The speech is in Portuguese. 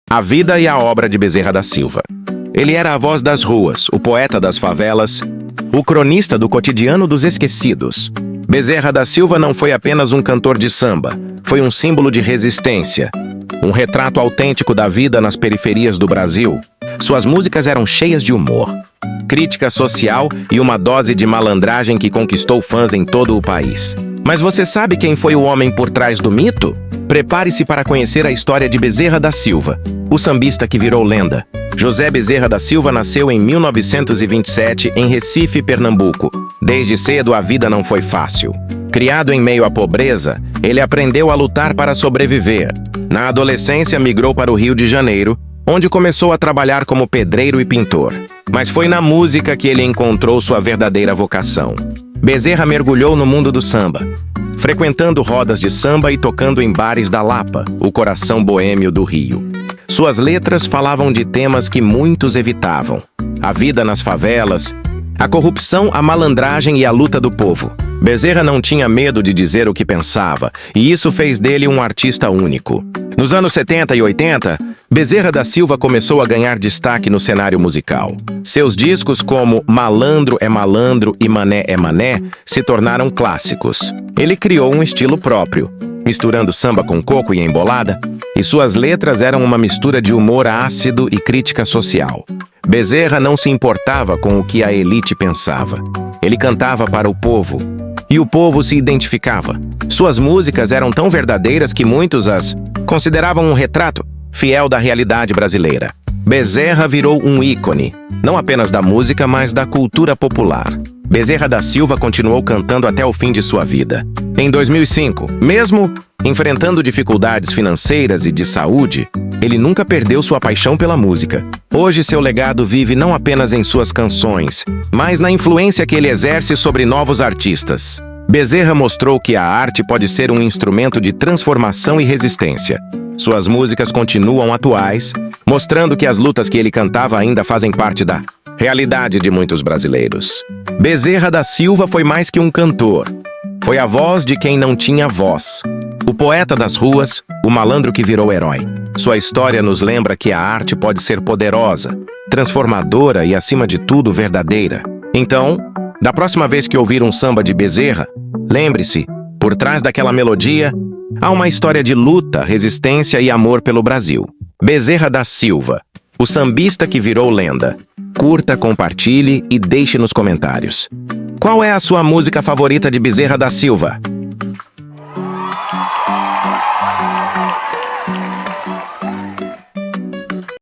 A vida e a obra de Bezerra da Silva. Ele era a voz das ruas, o poeta das favelas, o cronista do cotidiano dos esquecidos. Bezerra da Silva não foi apenas um cantor de samba, foi um símbolo de resistência, um retrato autêntico da vida nas periferias do Brasil. Suas músicas eram cheias de humor, crítica social e uma dose de malandragem que conquistou fãs em todo o país. Mas você sabe quem foi o homem por trás do mito? Prepare-se para conhecer a história de Bezerra da Silva, o sambista que virou lenda. José Bezerra da Silva nasceu em 1927 em Recife, Pernambuco. Desde cedo a vida não foi fácil. Criado em meio à pobreza, ele aprendeu a lutar para sobreviver. Na adolescência migrou para o Rio de Janeiro, onde começou a trabalhar como pedreiro e pintor. Mas foi na música que ele encontrou sua verdadeira vocação. Bezerra mergulhou no mundo do samba, frequentando rodas de samba e tocando em bares da Lapa, o coração boêmio do Rio. Suas letras falavam de temas que muitos evitavam: a vida nas favelas, a corrupção, a malandragem e a luta do povo. Bezerra não tinha medo de dizer o que pensava, e isso fez dele um artista único. Nos anos 70 e 80, Bezerra da Silva começou a ganhar destaque no cenário musical. Seus discos como Malandro é Malandro e Mané é Mané se tornaram clássicos. Ele criou um estilo próprio, misturando samba com coco e embolada, e suas letras eram uma mistura de humor ácido e crítica social. Bezerra não se importava com o que a elite pensava. Ele cantava para o povo, e o povo se identificava. Suas músicas eram tão verdadeiras que muitos as consideravam um retrato fiel da realidade brasileira. Bezerra virou um ícone, não apenas da música, mas da cultura popular. Bezerra da Silva continuou cantando até o fim de sua vida. Em 2005, mesmo enfrentando dificuldades financeiras e de saúde, ele nunca perdeu sua paixão pela música. Hoje seu legado vive não apenas em suas canções, mas na influência que ele exerce sobre novos artistas. Bezerra mostrou que a arte pode ser um instrumento de transformação e resistência. Suas músicas continuam atuais, mostrando que as lutas que ele cantava ainda fazem parte da realidade de muitos brasileiros. Bezerra da Silva foi mais que um cantor. Foi a voz de quem não tinha voz. O poeta das ruas, o malandro que virou herói. Sua história nos lembra que a arte pode ser poderosa, transformadora e, acima de tudo, verdadeira. Então, da próxima vez que ouvir um samba de Bezerra, lembre-se, por trás daquela melodia, há uma história de luta, resistência e amor pelo Brasil. Bezerra da Silva, o sambista que virou lenda. Curta, compartilhe e deixe nos comentários. Qual é a sua música favorita de Bezerra da Silva?